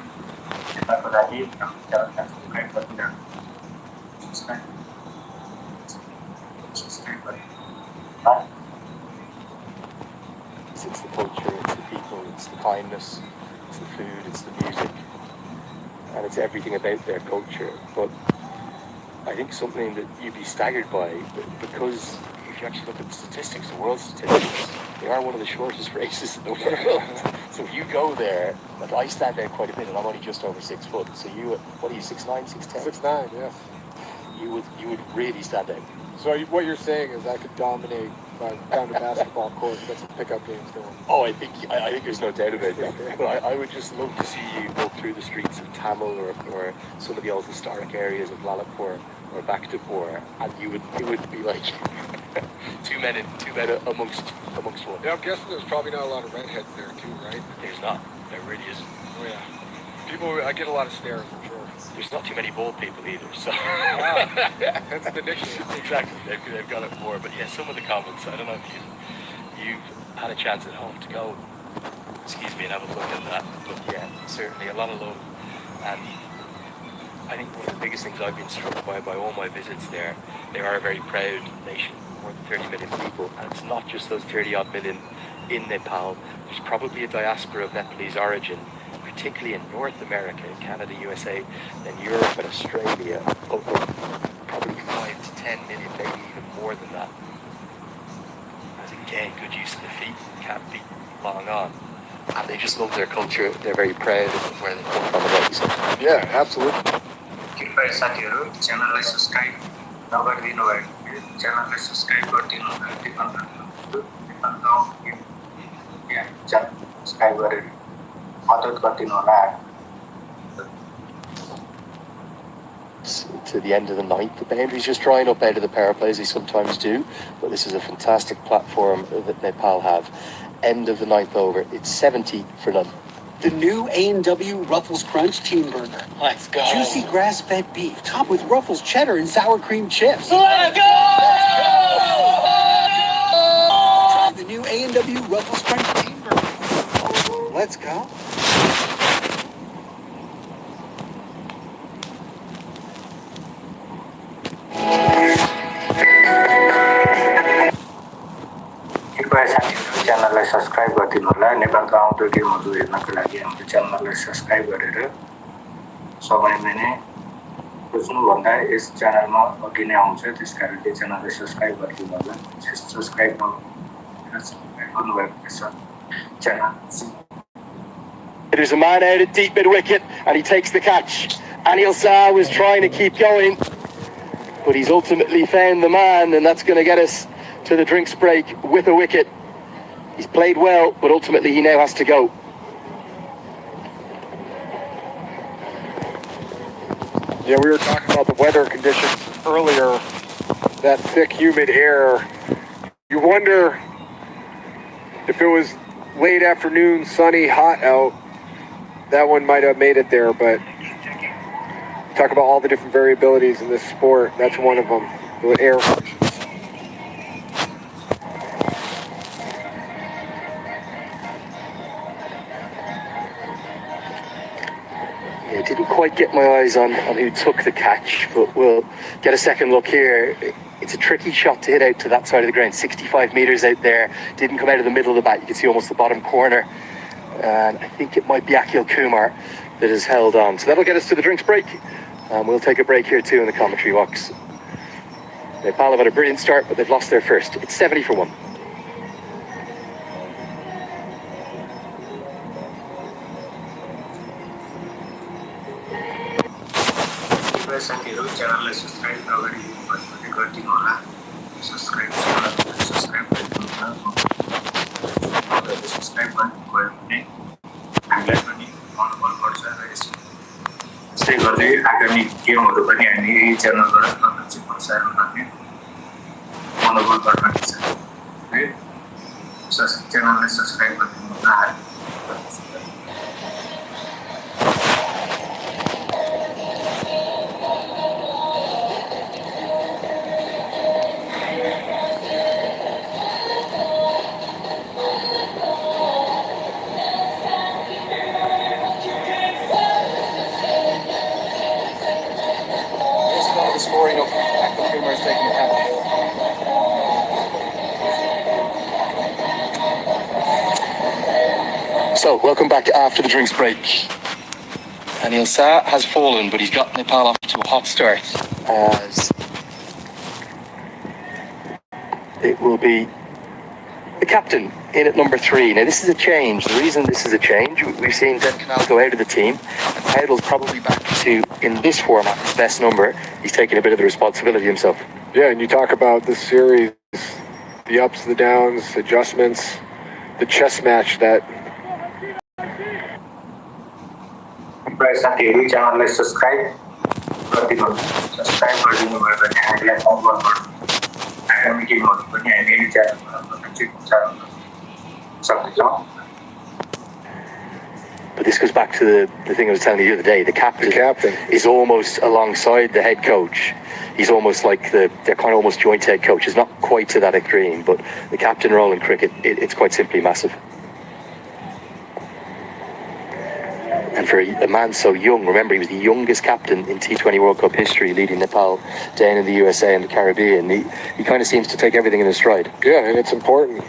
त्यसको लागि च्यानललाई सब्स्क्राइब गरिदिनुहोला सब्स्क्राइब गरिदिनुहोला It's the culture, it's the people, it's the kindness, it's the food, it's the music, and it's everything about their culture. But I think something that you'd be staggered by, because if you actually look at the statistics, the world statistics, they are one of the shortest races in the world. So if you go there, like I stand out quite a bit, and I'm only just over 6 foot. So you, what are you, 6'9", 6'10"? 6'9", yes. You would really stand out. So what you're saying is I could dominate if I found a basketball court and get some pickup games going. Oh, I think there's no doubt about that. But I would just love to see you walk through the streets of Tamil or some of the old historic areas of Lalipur or Bhaktapur, and you would be like two men amongst one. Yeah, I'm guessing there's probably not a lot of redheads there too, right? There's not. There really isn't. Oh yeah. I get a lot of stares, I'm sure. There's not too many bald people either, so. Wow. That's the nickname. Exactly. They've got it more. But yeah, some of the comments, I don't know if you've had a chance at home to go, and have a look at that. But yeah, certainly a lot of love. And I think one of the biggest things I've been struck by all my visits there, they are a very proud nation, more than 30 million people. And it's not just those 30 odd million in Nepal. There's probably a diaspora of Nepalese origin, particularly in North America, Canada, USA, then Europe and Australia, over probably 5 to 10 million, maybe even more than that. As again, good use of the feet, can't be long on. And they just love their culture, they're very proud of where they come from and what you said. Yeah, absolutely. कृपया साथीहरू च्यानललाई subscribe नगरिदिनु भएको थियो च्यानललाई subscribe गरिदिनु होला thicken गर्नुहोस् channel subscribe गरेर मद्दत गरिदिनु होला To the end of the ninth. The boundary's just drying up out of the power play as they sometimes do, but this is a fantastic platform that Nepal have. End of the ninth over. It's 70 for none. The new A&W Ruffles Crunch Teen Burger. Let's go. Juicy grass-fed beef topped with Ruffles cheddar and sour cream chips. Let's go! Try the new A&W Ruffles Crunch Teen Burger. Let's go. कृपया साथीहरू च्यानललाई subscribe गरिदिनु होला नेपालको आउँदो गेमहरू हेर्नको लागि हाम्रो च्यानललाई सब्सक्राइब गरेर समयमा नै बुझ्नुभन्दा यस च्यानलमा अघि नै आउँछ त्यस कारणले च्यानललाई सब्सक्राइब गरिदिनु होला सब्सक्राइब गर्नुभएको channel There's a man out at deep mid-wicket and he takes the catch. Anil Shah was trying to keep going, but he's ultimately found the man, and that's going to get us to the drinks break with a wicket. He's played well, but ultimately he now has to go. Yeah, we were talking about the weather conditions earlier, that thick, humid air. You wonder if it was late afternoon, sunny, hot out, that one might have made it there, but talk about all the different variabilities in this sport. That's one of them, the air conditions. Yeah, didn't quite get my eyes on who took the catch, but we'll get a second look here. It's a tricky shot to hit out to that side of the ground, 65 metres out there. Didn't come out of the middle of the bat. You can see almost the bottom corner. And I think it might be Akhil Kumar that has held on. So that'll get us to the drinks break. We'll take a break here too in the commentary box. Nepal have had a brilliant start, but they've lost their first. It's 70 for 1. कृपया साथीहरू च्यानललाई subscribe नगरिदिनु भयो भने गरिदिनु होला subscribe गरिदिनु होला subscribe गर्नुभयो भने हामीलाई पनि मनोबल बढ्छ र यस्तै गर्दै आगामी गेमहरू पनि हामी यही च्यानलबाट प्रत्यक्ष प्रसारण गर्ने मनोबल बढ्छ है च्यानललाई सब्सक्राइब गरिदिनु होला Scoring up. Akhil Kumar is taking the catch. So, welcome back after the drinks break. Anil Shah has fallen, but he's got Nepal off to a hot start. As it will be the captain in at number 3. Now, this is a change. The reason this is a change, we've seen Den Canal go out of the team, and Paudle's probably back to, in this format, his best number. He's taking a bit of the responsibility himself. Yeah, and you talk about this series, the ups, the downs, adjustments, the chess match that... कृपया साथीहरू च्यानललाई subscribe गरिदिनु होला subscribe गरिदिनु भयो भने हामीलाई मनोबल बढ्छ आगामी गेमहरू पनि हामी यही च्यानलबाट प्रत्यक्ष प्रसारण गर्न सक्नेछौँ. But this goes back to the thing I was telling you the other day. The captain is almost alongside the head coach. He's almost like they're kind of almost joint head coaches. Not quite to that extreme, but the captain role in cricket, it's quite simply massive. And for a man so young, remember he was the youngest captain in T20 World Cup history, leading Nepal down in the USA and the Caribbean. He kind of seems to take everything in his stride. Yeah, and it's important.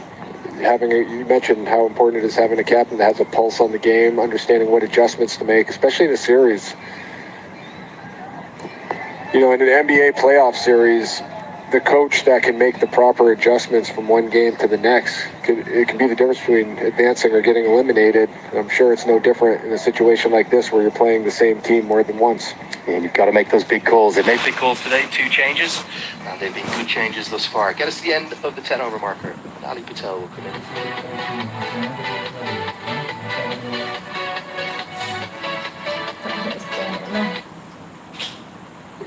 you mentioned how important it is having a captain that has a pulse on the game, understanding what adjustments to make, especially in a series. In an NBA playoff series, the coach that can make the proper adjustments from one game to the next, it can be the difference between advancing or getting eliminated. I'm sure it's no different in a situation like this where you're playing the same team more than once. And you've got to make those big calls. They made big calls today, 2 changes, and they've been good changes thus far. Get us to the end of the 10-over marker. Ali Patel will come in.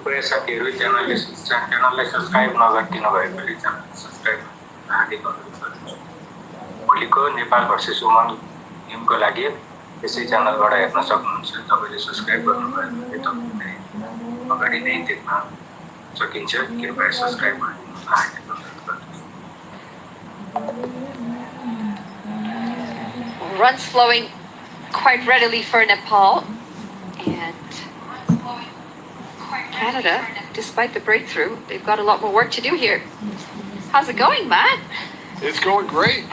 कृपया साथीहरू च्यानललाई subscribe नगरिदिनु भएकोले channel subscribe हार्दिक अनुरोध गर्दछु। भोलिको Nepal versus Oman गेमको लागि यसै च्यानलबाट हेर्न सक्नुहुन्छ। तपाईँले सब्सक्राइब गर्नुभयो भने तपाईँलाई अगाडि नै देख्न सकिन्छ। कृपया सब्सक्राइब गरिदिनु हार्दिक अनुरोध गर्दछु। Runs flowing quite readily for Nepal. And Canada, despite the breakthrough, they've got a lot more work to do here. How's it going, Matt? It's going great.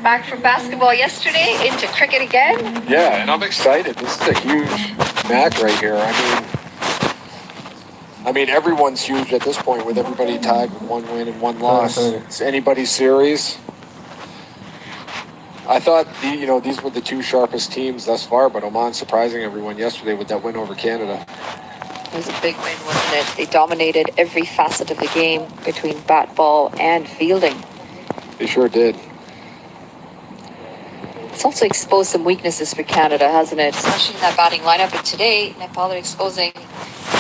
Back from basketball yesterday, into cricket again? Yeah, and I'm excited. This is a huge match right here. I mean, everyone's huge at this point with everybody tied with 1 win and 1 loss. It's anybody's series. I thought these were the 2 sharpest teams thus far, but Oman surprising everyone yesterday with that win over Canada. It was a big win, wasn't it? They dominated every facet of the game between bat, ball, and fielding. They sure did. It's also exposed some weaknesses for Canada, hasn't it? Especially in that batting lineup. But today, Nepal are exposing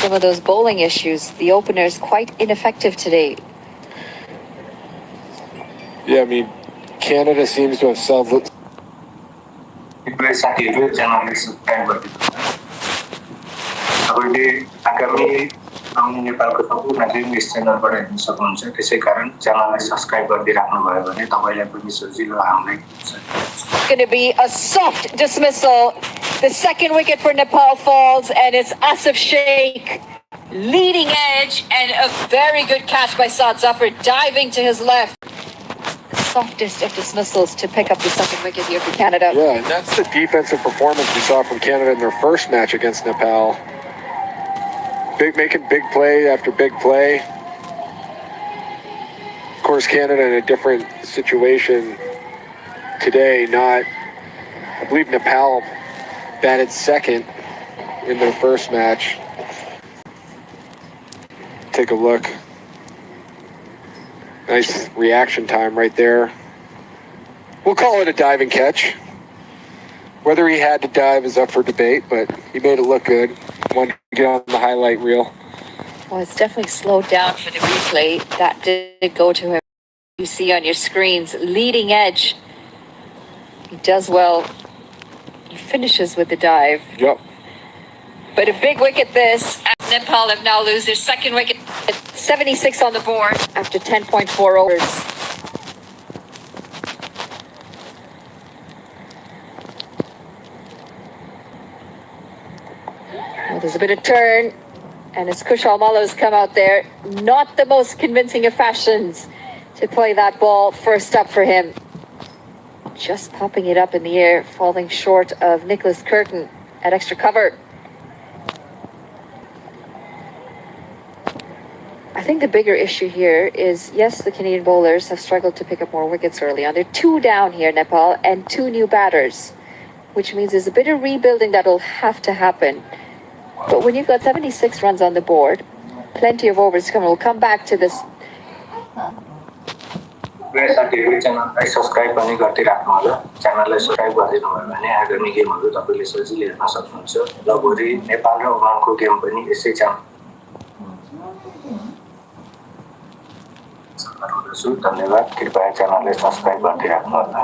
some of those bowling issues. The opener's quite ineffective today. Yeah, I mean, Canada seems to have solved. कृपया साथीहरू च्यानललाई subscribe गरिदिनु। तपाईँले आगामी आउने नेपालको सम्पूर्ण game yes च्यानलबाट हेर्न सक्नुहुन्छ। त्यसै कारण च्यानललाई सब्सक्राइब गरिदिराख्नुभयो भने तपाईँलाई पनि सजिलो हामीलाई It's going to be a soft dismissal. The second wicket for Nepal falls, and it's Asif Sheikh, leading edge, and a very good catch by Saad Zafar, diving to his left. The softest of dismissals to pick up the second wicket here for Canada. Yeah, and that's the defensive performance we saw from Canada in their first match against Nepal. Making big play after big play. Of course, Canada in a different situation today. I believe Nepal batted second in their first match. Take a look. Nice reaction time right there. We'll call it a diving catch. Whether he had to dive is up for debate, but he made it look good. Wanted to get on the highlight reel. Well, it's definitely slowed down for the replay. That did go to him. You see on your screens, leading edge. He does well. He finishes with the dive. Yep. But a big wicket this. Nepal have now lose their second wicket at 76 on the board after 10.4 overs. Well, there's a bit of turn, and as Kushal Mallo's come out there, not the most convincing of fashions to play that ball first up for him. Just popping it up in the air, falling short of Nicholas Curtin at extra cover. I think the bigger issue here is, yes, the Canadian bowlers have struggled to pick up more wickets early on. They're 2 down here, Nepal, and 2 new batters, which means there's a bit of rebuilding that'll have to happen. But when you've got 76 runs on the board, plenty of overs to come. We'll come back to this. साथीहरूले च्यानललाई subscribe पनि गरिदिराख्नु होला। च्यानललाई subscribe गरिदिनु भयो भने आगामी गेमहरू तपाईँले सजिलै हेर्न सक्नुहुन्छ। ल भोलि नेपाल र ओमानको गेम पनि यसै च्यानल धन्यवाद। कृपया च्यानललाई सब्सक्राइब गरिदिराख्नु होला।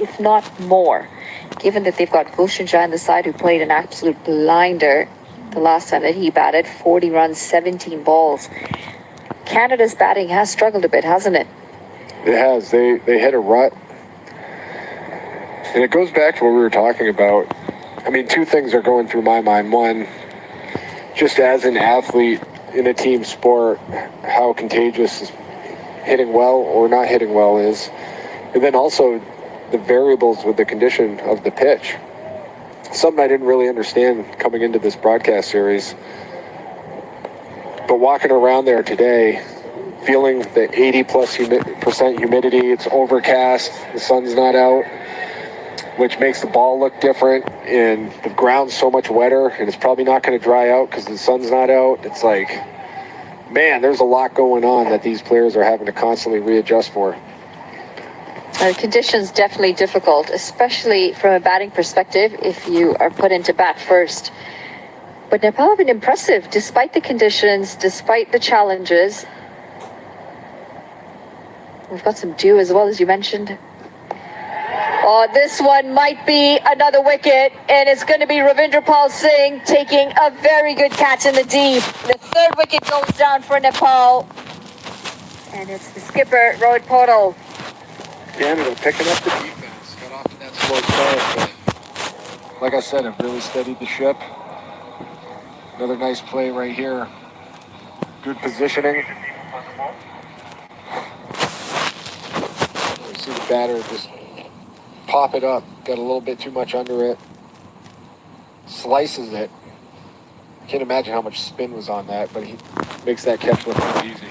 if not more, given that they've got Gulshan on the side, who played an absolute blinder the last time that he batted, 40 runs, 17 balls. Canada's batting has struggled a bit, hasn't it? It has. They hit a rut. And it goes back to what we were talking about. I mean, two things are going through my mind. One, just as an athlete in a team sport, how contagious hitting well or not hitting well is. And then also the variables with the condition of the pitch. Something I didn't really understand coming into this broadcast series. But walking around there today, feeling the 80% humidity, it's overcast, the sun's not out, which makes the ball look different, and the ground's so much wetter, and it's probably not going to dry out because the sun's not out. It's like, man, there's a lot going on that these players are having to constantly readjust for. The conditions definitely difficult, especially from a batting perspective if you are put into bat first. But Nepal have been impressive despite the conditions, despite the challenges. We've got some dew as well, as you mentioned. Oh, this one might be another wicket, and it's going to be Ravindra Pal Singh taking a very good catch in the deep. The third wicket goes down for Nepal, and it's the skipper, Rohit Paudel. Canada picking up the defense, got off to that slow start, but like I said, I've really steadied the ship. Another nice play right here. Good positioning. You see the batter just pop it up. Got a little bit too much under it. Slices it. Can't imagine how much spin was on that, but he makes that catch look pretty easy.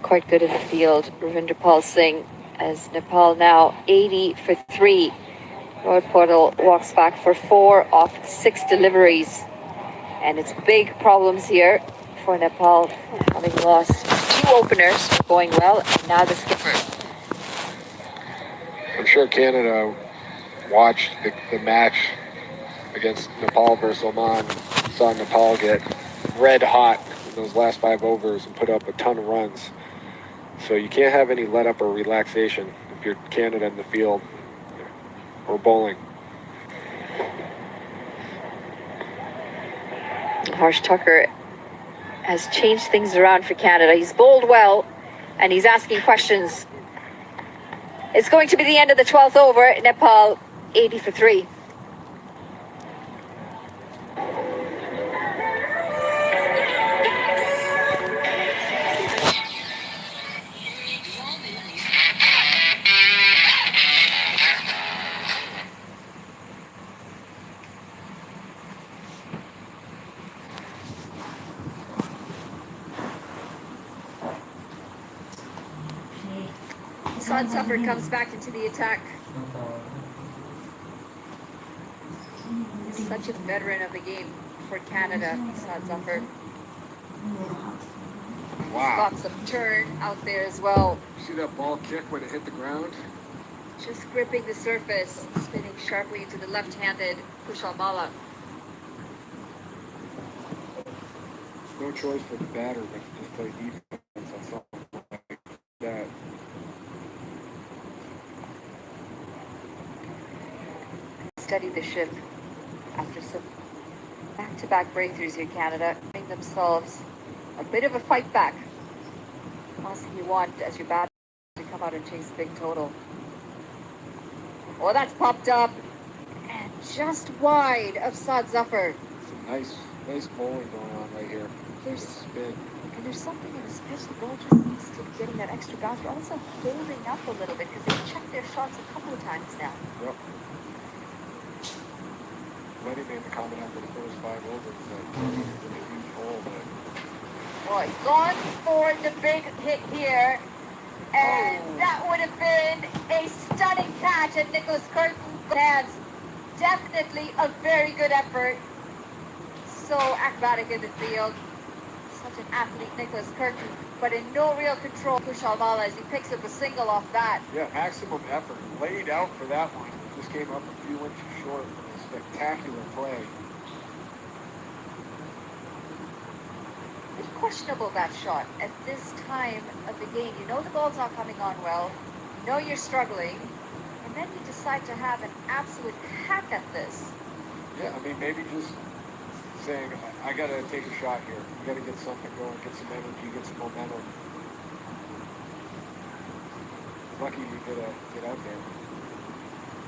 Quite good in the field, Ravindra Pal Singh, as Nepal now 80 for 3. Rohit Paudel walks back for 4 off 6 deliveries. And it's big problems here for Nepal, having lost 2 openers going well, and now the skipper. I'm sure Canada watched the match against Nepal versus Oman, saw Nepal get red hot in those last 5 overs and put up a ton of runs. So you can't have any let up or relaxation if you're Canada in the field or bowling. Harsh Tucker has changed things around for Canada. He's bowled well, and he's asking questions. It's going to be the end of the 12th over. Nepal 80 for 3. Saad Zafar comes back into the attack. He's such a veteran of the game for Canada, Saad Zafar. Wow. He's got some turn out there as well. See that ball kick when it hit the ground? Just gripping the surface, spinning sharply into the left-handed Kushal Mala. No choice for the batter but to just play defense on something like that. Steady the ship after some back-to-back breakthroughs here, Canada, giving themselves a bit of a fight back. Last thing you want as your batter to come out and chase big total. Oh, that's popped up and just wide of Saad Zafar. Some nice bowling going on right here. There's spin. And there's something in this pitch, the ball just needs to be getting that extra bounce. They're also holding up a little bit because they've checked their shots a couple of times now. Yep. Letty made the comment after the first 5 overs that it was a huge hole, but... Boy, gone for the big hit here. And that would have been a stunning catch at Nicholas Curtin's hands. Definitely a very good effort. So acrobatic in the field. Such an athlete, Nicholas Curtin, but in no real control. Kushal Mala as he picks up a single off that. Yeah, maximum effort. Laid out for that one. Just came up a few inches short from a spectacular play. It's questionable, that shot at this time of the game. You know the ball's not coming on well. You know you're struggling. then you decide to have an absolute hack at this. Yeah, I mean, maybe just saying, I gotta take a shot here. You gotta get something going, get some energy, get some momentum. Lucky you get out there.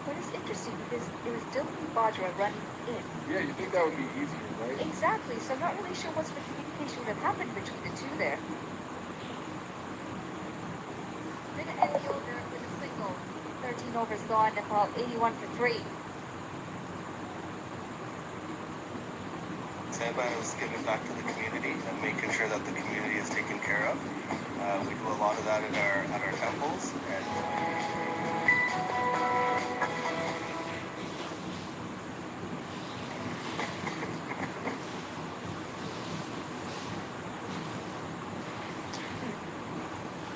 But it's interesting because it was Dilip Bajra running in. Yeah, you think that would be easier, right? Exactly, so I'm not really sure what sort of communication would have happened between the two there. Minute in the over with a single. 13 overs gone, Nepal 81 for 3. Standby is giving back to the community and making sure that the community is taken care of. We do a lot of that at our temples, and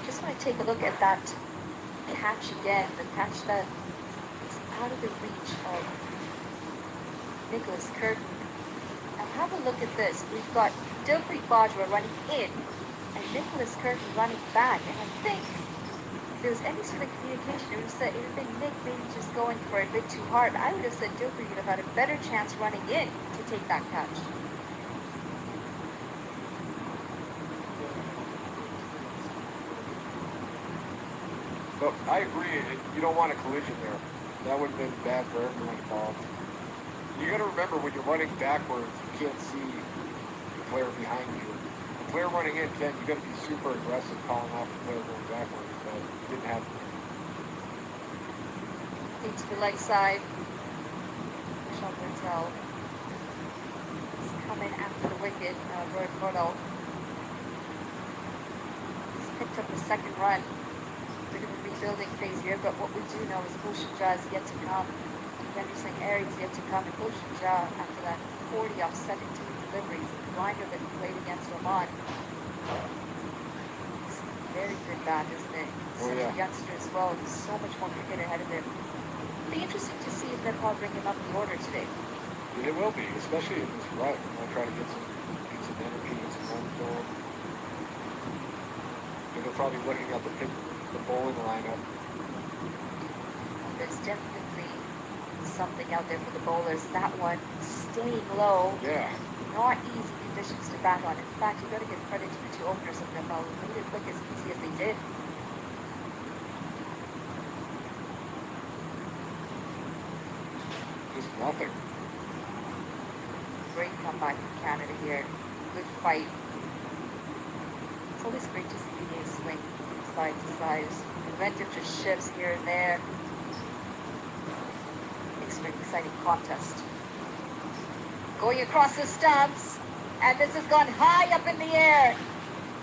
Just want to take a look at that catch again, the catch that is out of the reach of Nicholas Curtin. And have a look at this. We've got Dilpreet Bajra running in and Nicholas Curtin running back. And I think if there was any sort of communication, it would have been Nick maybe just going for it a bit too hard. I would have said Dilpreet would have had a better chance running in to take that catch. But I agree, you don't want a collision there. That would have been bad for everyone involved. You got to remember, when you're running backwards, you can't see the player behind you. The player running in, you got to be super aggressive calling off the player going backwards, but it didn't happen. Into the leg side. Michelle Bertel is coming after the wicket. Roy Bordeaux. He's picked up the second run. Bit of a rebuilding phase here, but what we do know is Bhushan Jha is yet to come. Henderson Air is yet to come, and Bhushan Jha, after that 40 off 17 deliveries, the blinder that he played against Oman. It's a very good bat, isn't it? Such a youngster as well, with so much more cricket ahead of him. It'll be interesting to see if Nepal bring him up the order today. It will be, especially in this rut. I'll try to get some energy, get some runs going. They're probably looking at the bowling lineup. There's definitely something out there for the bowlers. That one staying low. Yeah. Not easy conditions to bat on. In fact, you got to give credit to the two openers of Nepal who made it look as easy as they did. Just nothing. Great comeback from Canada here. Good fight. It's always great to see the game swing from side to side. Inventive just shifts here and there. Makes for an exciting contest. Going across the stumps, and this has gone high up in the air.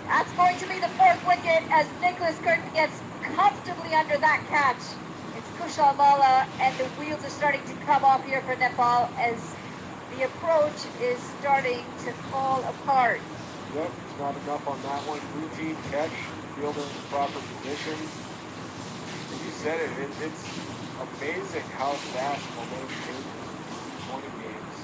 That's going to be the fourth wicket as Nicholas Curtin gets comfortably under that catch. It's Kushal Malla, and the wheels are starting to come off here for Nepal as the approach is starting to fall apart. Yep, it's not enough on that one. Routine catch, fielder in the proper position. And you said it, it's amazing how fast momentum changes in 20 games.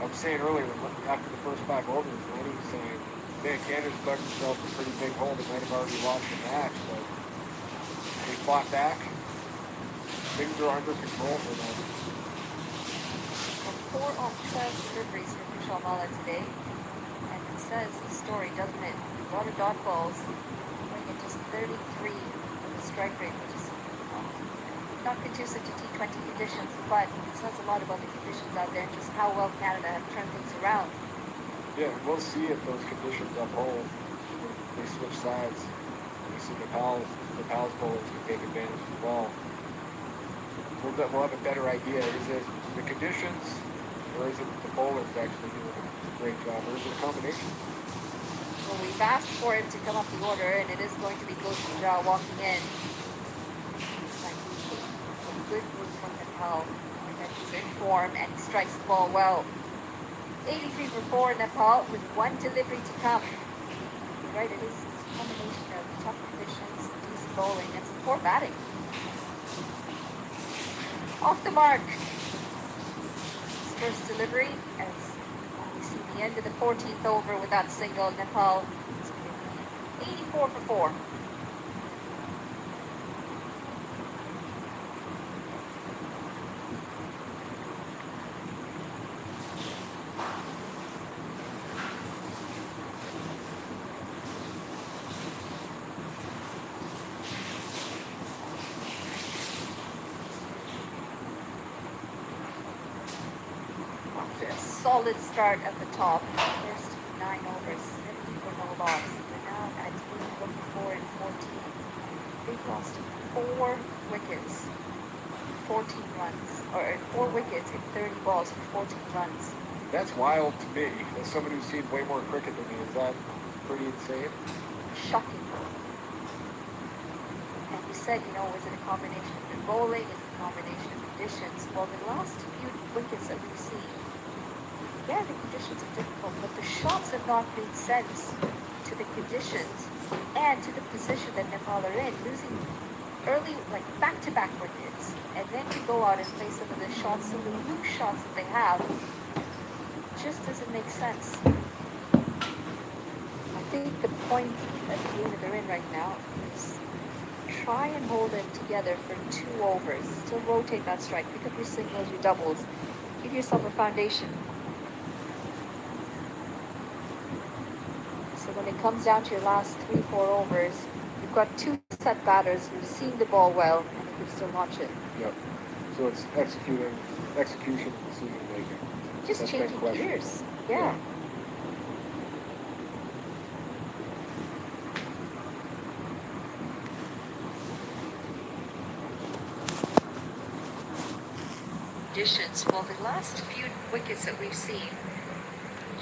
I was saying earlier, after the first 5 overs, Lenny was saying, man, Canada's dug themselves a pretty big hole. They might have already lost the match, but they fought back. Things are under control for them. 4 off 12 deliveries for Kushal Malla today. And it says the story, doesn't it? A lot of dot balls, going at just 33 with a strike rate, which is not conducive to T20 conditions, but it says a lot about the conditions out there and just how well Canada have turned things around. Yeah, we'll see if those conditions uphold. They switch sides. We see Nepal's bowlers can take advantage as well. We'll have a better idea. Is it the conditions, or is it the bowlers actually doing a great job, or is it a combination? Well, we've asked for him to come up the order, and it is going to be Bhushan Jha walking in. A good move from Nepal, and he's in form, and he strikes the ball well. 83 for 4 Nepal, with 1 delivery to come. You're right, it is a combination of tough conditions, decent bowling, and some poor batting. Off the mark. His first delivery, as we see the end of the 14th over with that single. Nepal 84 for 4. solid start at the top. First 9 overs, 70 for no loss. They're now at 84 and 14. They've lost 4 wickets, 14 runs, or 4 wickets in 30 balls for 14 runs. That's wild to me. As somebody who's seen way more cricket than me, is that pretty insane? Shocking. And you said, was it a combination of the bowling? Is it a combination of conditions? Well, the last few wickets that we've seen, yeah, the conditions are difficult, but the shots have not made sense to the conditions and to the position that Nepal are in, losing early, like back-to-back wickets, and then to go out and play some of the shots, some of the loose shots that they have, just doesn't make sense. I think the point that the game that they're in right now is try and hold it together for 2 overs. Still rotate that strike. Pick up your singles, your doubles. Give yourself a foundation. So when it comes down to your last 3-4 overs, you've got 2 set batters who're seeing the ball well and you can still launch it. Yep. So it's execution, and decision making. Just That's changing gears. Yeah. Conditions. Well, the last few wickets that we've seen,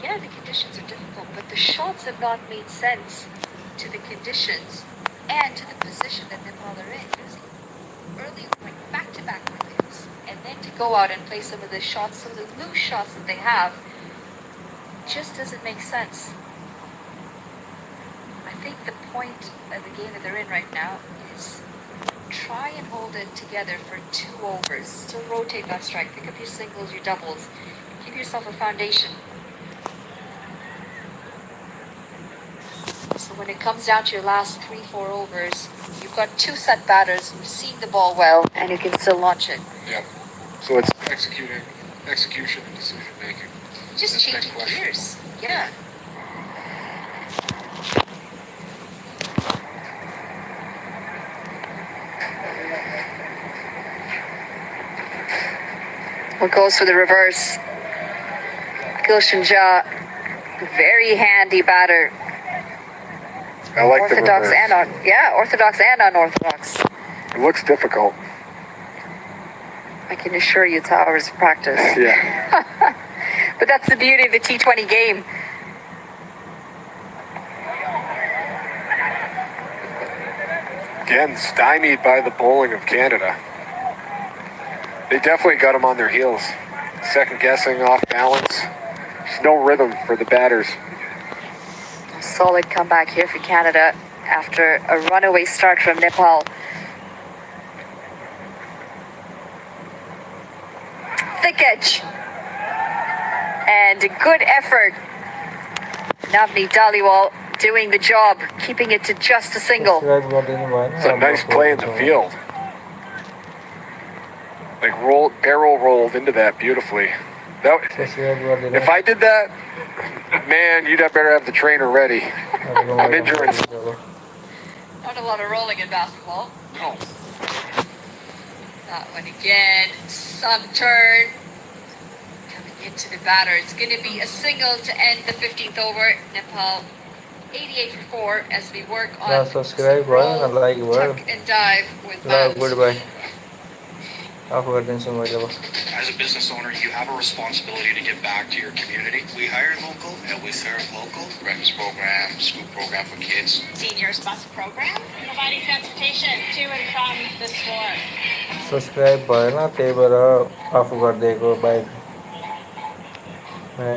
yeah, the conditions are difficult, but the shots have not made sense to the conditions and to the position that Nepal are in. Losing early, like back-to-back wickets, and then to go out and play some of the shots, some of the loose shots that they have, just doesn't make sense. I think the point of the game that they're in right now is try and hold it together for 2 overs. Still rotate that strike. Pick up your singles, your doubles. Give yourself a foundation. So when it comes down to your last 3-4 overs, you've got 2 set batters who've seen the ball well and you can still launch it. Yep. So it's execution and decision making. Just changing gears. Yeah. What goes for the reverse? Gulshan Jha, very handy batter. I like Orthodox the reverse. Orthodox and unorthodox. It looks difficult. I can assure you it's hours of practice. Yeah. But that's the beauty of the T20 game. Again, stymied by the bowling of Canada. They definitely got them on their heels. Second guessing, off balance. There's no rhythm for the batters. Solid comeback here for Canada after a runaway start from Nepal. Thick edge. And a good effort. Navneet Dhaliwal doing the job, keeping it to just a single. It's a nice play in the field. Like barrel rolled into that beautifully. If I did that, man, you'd better have the trainer ready. I'm injuring. Not a lot of rolling in basketball. No. That one again. Some turn. Coming into the batter. It's going to be a single to end the 15th over. Nepal 88 for 4 as we work on subscribe roll, and like tuck and dive with that. goodbye. As a business owner, you have a responsibility to give back to your community. We hire local and we serve local. Breakfast program, school program for kids. Seniors bus program, providing transportation to and from the store. Subscribe भएन त्यही भएर of गरिदिएको bike है